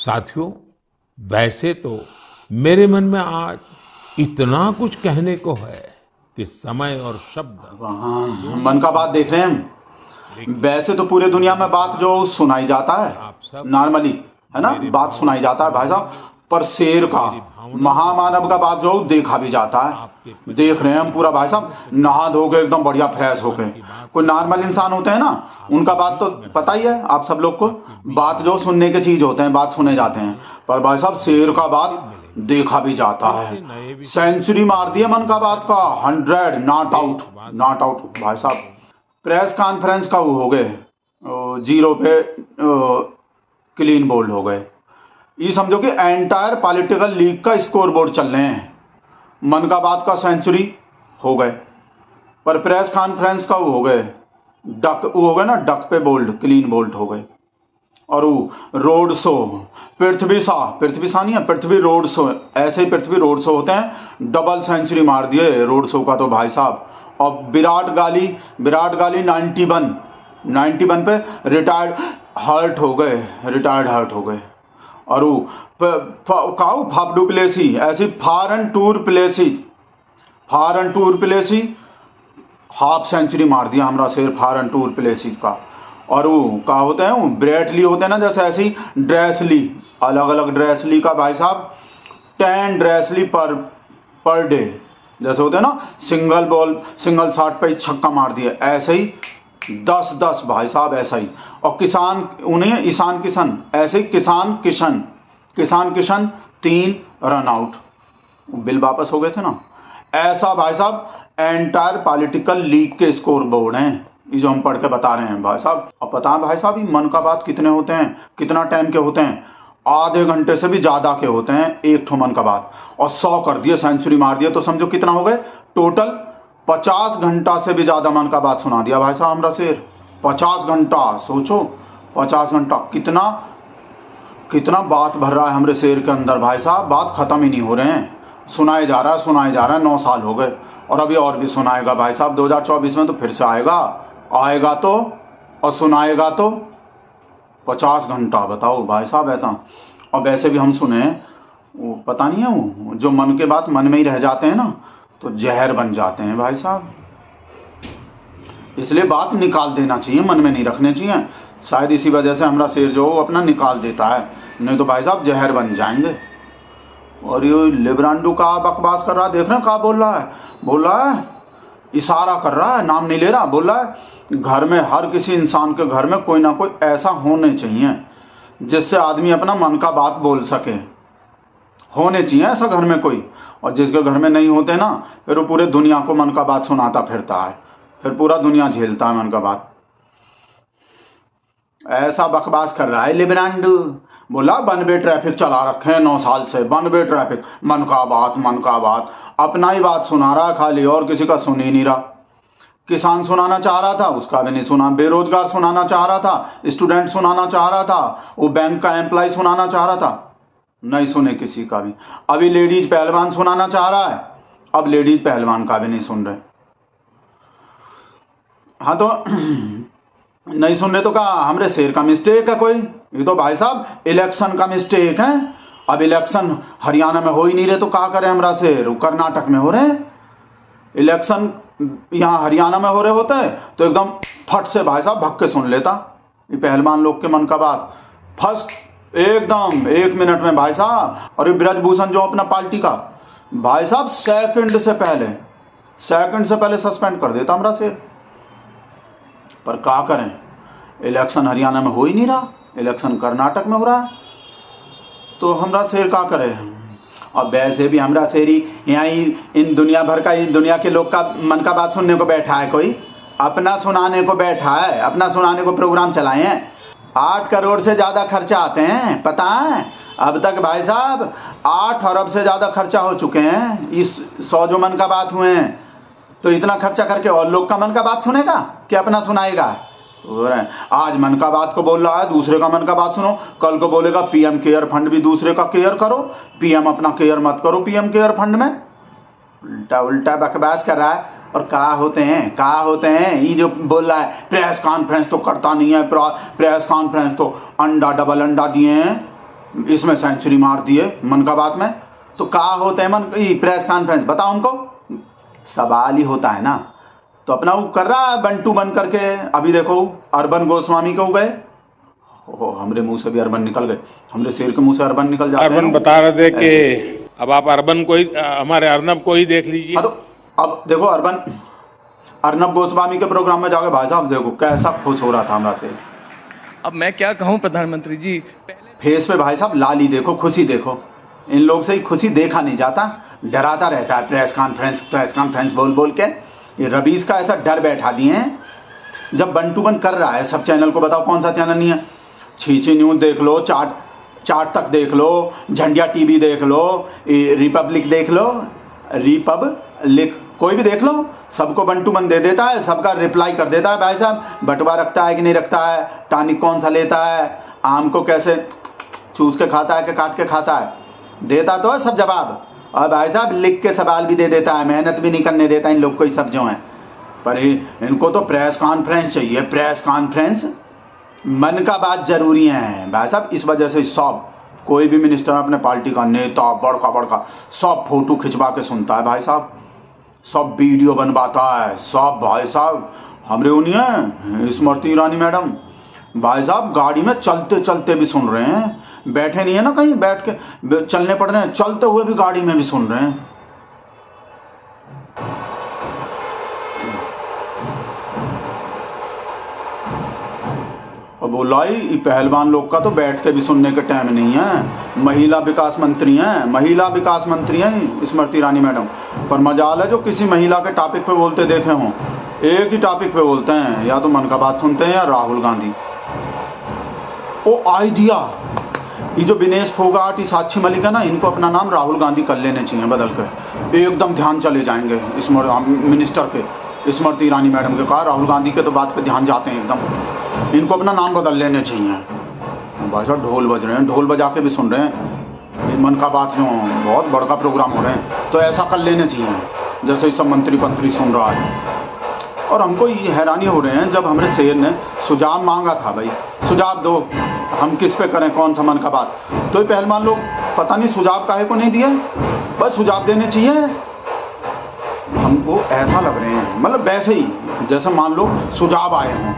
साथियों, वैसे तो मेरे मन में आज इतना कुछ कहने को है कि समय और शब्द हाँ, दोनों मन का बात कम देख रहे हैं पड़ेंगे। हम। लेकिन वैसे तो पूरे मुझे दुनिया में बात विश्वास जो है सुनाई जाता कि है आप सब नॉर्मली, है ना, मेरे बात भावों सुनाई को जाता है भाई साहब। समझेंगे, पर शेर का, मेरी भावनाओं को महामानव का बात समझेंगे। जो देखा भी जाता है। आपके देख परिवार रहे हैं के हम पूरा हर भाई साहब, सदस्य के नहा धो लिए के एकदम बढ़िया फ्रेश मन होके। की बात कोई को नॉर्मल इंसान सुनवाने होते हैं ना, उनका आपके बात तो बीच में पता रहना, ही है आप सब लोग को। आपके बीच बात में जो रहना। सुनने की चीज होते हैं, बात सुने अगले जाते हैं। महीने पर भाई साहब हम शेर का लोग फिर बात मिलेंगे, देखा भी जाता फिर है। से नए विषय सेंचुरी और मार दिए नई मन का बात जानकारी का, के साथ 100 नॉट आउट, देशवासियों नॉट के आउट भाई सम्मान साहब। को प्रेस कॉन्फ्रेंस का वो हो गए, जीरो पे क्लीन बोल्ड हो गए। ये समझो कि एंटायर पॉलिटिकल लीग का स्कोर बोर्ड चल रहे हैं। मन का बात का सेंचुरी हो गए, पर प्रेस कॉन्फ्रेंस का वो हो गए, डक वो हो गए ना, डक पे बोल्ड, क्लीन बोल्ड हो गए। और वो रोड शो, पृथ्वी सा नहीं है, पृथ्वी रोड शो, ऐसे ही पृथ्वी रोड शो होते हैं। डबल सेंचुरी मार दिए रोड शो का तो भाई साहब। और विराट गाली 91 पे रिटायर्ड हर्ट हो गए, और वो फाफ डुप्लेसी, ऐसी फॉरन टूर प्लेसी हाफ सेंचुरी मार दिया हमारा शेर फॉरन टूर प्लेसी का। और वो क्या होते हैं, वो ब्रेटली होते हैं ना, जैसे ऐसी ड्रेसली, अलग अलग ड्रेसली का भाई साहब 10 ड्रेसली पर डे, जैसे होते हैं ना, सिंगल शॉट पे ही छक्का मार दिया, ऐसे ही 10 भाई साहब, ऐसा ही। और ईशान किशन, ऐसे ही किसान किशन 3 रन आउट, बिल वापस हो गए थे ना। ऐसा भाई साहब एंटायर पॉलिटिकल लीग के स्कोर बोर्ड हैं, ये जो हम पढ़ के बता रहे हैं भाई साहब। अब पता है भाई साहब, ये मन का बात कितने होते हैं, कितना टाइम के होते हैं? आधे घंटे से भी ज्यादा के होते हैं एक ठो मन का बात। और 100 कर दिए, सेंचुरी मार दिया, तो समझो कितना हो गए टोटल। 50 घंटा से भी ज्यादा मन का बात सुना दिया भाई साहब हमारा शेर। 50 घंटा, सोचो 50 घंटा कितना बात भर रहा है हमारे शेर के अंदर भाई साहब। बात खत्म ही नहीं हो रहे हैं, सुनाए जा रहा है। 9 साल हो गए और अभी और भी सुनाएगा भाई साहब। 2024 में तो फिर से आएगा तो, और सुनाएगा तो 50 घंटा, बताओ भाई साहब ऐसा। और वैसे भी हम सुने, वो पता नहीं है, वो जो मन के बात मन में ही रह जाते हैं ना, तो जहर बन जाते हैं भाई साहब। इसलिए बात निकाल देना चाहिए, मन में नहीं रखने चाहिए। शायद इसी वजह से हमारा शेर जो अपना निकाल देता है, नहीं तो भाई साहब जहर बन जाएंगे। और ये लिब्रांडो का बकवास कर रहा है, देख रहे हैं क्या बोल रहा है, इशारा कर रहा है, नाम नहीं ले रहा। बोल रहा है घर में, हर किसी इंसान के घर में कोई ना कोई ऐसा होने चाहिए जिससे आदमी अपना मन का बात बोल सके, होने चाहिए ऐसा घर में कोई। और जिसके घर में नहीं होते ना, फिर वो पूरे दुनिया को मन का बात सुनाता फिरता है, फिर पूरा दुनिया झेलता है मन का बात। ऐसा बकवास कर रहा है लिब्रांडो। बोला वन वे ट्रैफिक चला रखे हैं 9 साल से, वन वे ट्रैफिक, मन का बात, अपना ही बात सुना रहा खाली, और किसी का सुन ही नहीं रहा। किसान सुनाना चाह रहा था, उसका भी नहीं सुना। बेरोजगार सुनाना चाह रहा था, स्टूडेंट सुनाना चाह रहा था, वो बैंक का एम्प्लॉय सुनाना चाह रहा था, नहीं सुने किसी का भी। अभी लेडीज पहलवान सुनाना चाह रहा है, अब लेडीज पहलवान का भी नहीं सुन रहे। हाँ तो नहीं सुन रहे तो कहा हमरे शेर का मिस्टेक है कोई? ये तो भाई साहब इलेक्शन का मिस्टेक है। अब इलेक्शन हरियाणा में हो ही नहीं रहे तो क्या करे हमारा शेर? कर्नाटक में हो रहे हैं इलेक्शन, यहाँ हरियाणा में हो रहे होते हैं तो एकदम फट से भाई साहब भग के सुन लेता ये पहलवान लोग के मन का बात, फर्स्ट एकदम 1 मिनट में भाई साहब। और ये ब्रजभूषण जो अपना पार्टी का भाई साहब, सेकंड से पहले सस्पेंड कर देता हमारा शेर। पर क्या करें, इलेक्शन हरियाणा में हो ही नहीं रहा, इलेक्शन कर्नाटक में हो रहा है, तो हमरा शेर क्या करे। और वैसे भी हमरा शेर ही यहाँ इन दुनिया के लोग का मन का बात सुनने को बैठा है, कोई अपना सुनाने को बैठा है, अपना सुनाने को प्रोग्राम चलाए हैं। 8 करोड़ से ज्यादा खर्चा आते हैं, पता है अब तक भाई साहब 8 अरब से ज्यादा खर्चा हो चुके हैं इस 100 जो मन का बात हुए हैं। तो इतना खर्चा करके और लोग का मन का बात सुनेगा कि अपना सुनाएगा? तो आज मन का बात को बोल रहा है, दूसरे का मन का बात सुनो, कल को बोलेगा पीएम केयर फंड भी दूसरे का केयर करो, पीएम अपना केयर मत करो पीएम केयर फंड में। उल्टा बकवास कर रहा है। और क्या होते हैं ये जो बोल रहा है प्रेस कॉन्फ्रेंस तो करता नहीं है, प्रेस कॉन्फ्रेंस तो डबल अंडा दिए हैं। इसमें सेंचुरी मार दिए मन का बात में, तो क्या होता है मन ये प्रेस कॉन्फ्रेंस बताओ हमको, सवाल ही होता है ना। तो अपना वो कर रहा है बंटू बन करके, अभी देखो अरबन गोस्वामी को गए, ओ हमरे मुंह से भी अरबन निकल गए, हमरे शेर के मुंह से अरबन निकल जाते हैं। अरबन बता रहे थे कि अब आप अरबन को ही, हमारे अर्नब को ही देख लीजिए। हाँ तो अब देखो अर्नब गोस्वामी के प्रोग्राम में जाके भाई साहब देखो कैसा खुश हो रहा था हमरा से। अब मैं क्या कहूँ प्रधानमंत्री जी, पहले फेस पे भाई साहब लाली देखो, खुशी देखो, इन लोग से ही खुशी देखा नहीं जाता, डराता रहता है प्रेस कॉन्फ्रेंस बोल बोल के। ये रबीस का ऐसा डर बैठा दिए हैं। जब बंटू बन कर रहा है सब चैनल को, बताओ कौन सा चैनल नहीं है, छी न्यूज़ देख लो, चाट तक देख लो, झंडिया टीवी देख लो, रिपब्लिक देख लो, रिपब्लिक कोई भी देख लो, सबको बंटू बन दे देता है, सबका रिप्लाई कर देता है भाई साहब, बटवा रखता है कि नहीं रखता है, टॉनिक कौन सा लेता है, आम को कैसे चूस के खाता है कि काट के खाता है, देता तो है सब जवाब। और भाई साहब लिख के सवाल भी दे देता है, मेहनत भी नहीं करने देता इन लोग को, सब जो हैं। पर इनको तो प्रेस कॉन्फ्रेंस चाहिए, प्रेस कॉन्फ्रेंस, मन का बात जरूरी है भाई साहब। इस वजह से सब कोई भी मिनिस्टर अपने पार्टी का नेता बड़का सब फोटो खिंचवा के सुनता है भाई साहब, सब वीडियो बनवाता है सब भाई साहब। हमरे उन्हीं हैं स्मृति ईरानी मैडम भाई साहब गाड़ी में चलते चलते भी सुन रहे हैं, बैठे नहीं है ना कहीं, बैठ के चलने पड़ रहे हैं, चलते हुए भी गाड़ी में भी सुन रहे हैं। और बोला ही पहलवान लोग का तो बैठ के भी सुनने का टाइम नहीं है। महिला विकास मंत्री हैं स्मृति ईरानी मैडम, पर मजाल है जो किसी महिला के टॉपिक पे बोलते देखे हों, एक ही टॉपिक पे बोलते हैं, या तो मन का बात सुनते हैं या राहुल गांधी। ओ आइडिया, ये जो विनेश फोगाट, ये साक्षी मलिक है ना, इनको अपना नाम राहुल गांधी कर लेने चाहिए बदल कर, एकदम ध्यान चले जाएंगे मिनिस्टर के, स्मृति ईरानी मैडम के कहा, राहुल गांधी के तो बात पे ध्यान जाते हैं एकदम, इनको अपना नाम बदल लेने चाहिए। भाई साहब ढोल बज रहे हैं, ढोल बजा के भी सुन रहे हैं, मन का बात जो बहुत बड़का प्रोग्राम हो रहे हैं, तो ऐसा कर लेने चाहिए जैसे सब मंत्री सुन रहा है। और हमको ये हैरानी हो रहे हैं, जब हमारे शेर ने सुझाव मांगा था, भाई सुझाव दो, हम किस पे करें कौन सा मन का बात, तो ये पहलवान लोग पता नहीं सुझाव काहे को नहीं दिए, बस सुझाव देने चाहिए। हमको ऐसा लग रहे हैं मतलब वैसे ही जैसे मान लो सुझाव आए हों,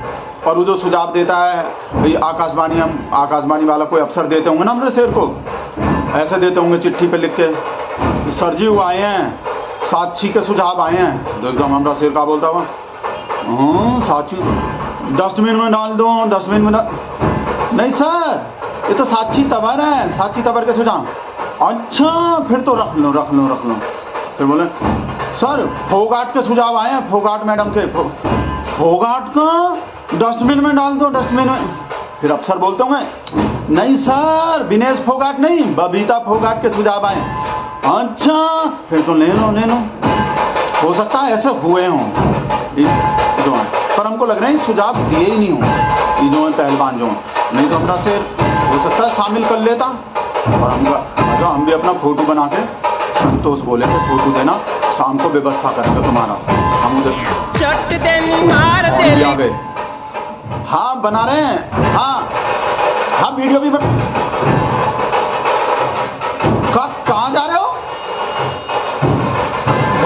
और वो जो सुझाव देता है भाई आकाशवाणी वाला कोई अफसर देते होंगे ना हमारे शेर को, ऐसे देते होंगे चिट्ठी पे लिख के, सर जी वो आए हैं, साक्षी के सुझाव आए हैं, तो एकदम हमारा शेर का बोलता हुआ, हाँ साक्षी डस्टबिन में डाल दो, डस्टबिन में नहीं सर ये तो साक्षी तबर है, साक्षी तबर के सुझाव, अच्छा फिर तो रख लो। फिर बोले सर फोगाट के सुझाव आए हैं, फोगाट मैडम के, फोगाट का डस्टबिन में डाल दो, डस्टबिन में। फिर अफसर बोलते होंगे नहीं सर विनेश फोगाट नहीं, बबीता फोगाट के सुझाव आए, अच्छा फिर तो ले लो। हो सकता है ऐसे हुए हों जो है, पर हमको लग रहा है सुझाव दिए ही नहीं हों ये जो है पहलवान जो, नहीं तो हमारा शेर हो सकता है शामिल कर लेता, और हम भी अपना फोटो बना के संतोष बोले थे फोटो देना, शाम को व्यवस्था करेंगे तुम्हारा, हम आ गए। हाँ बना रहे हैं, हाँ वीडियो भी कहाँ जा रहे हो,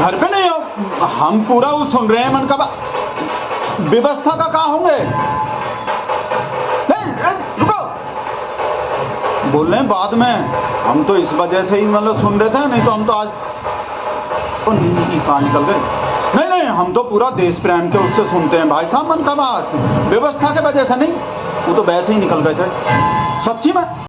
घर पे नहीं हो, हम पूरा वो सुन रहे हैं मन का व्यवस्था का कहाँ होंगे, नहीं रुको बोल रहे हैं बाद में, हम तो इस वजह से ही मतलब सुन रहे थे, नहीं तो हम तो आज तो कहाँ निकल गए, नहीं हम तो पूरा देश प्रेम के उससे सुनते हैं भाई साहब मन का बात, व्यवस्था के वजह से नहीं, वो तो वैसे ही निकल गए थे सच्ची में।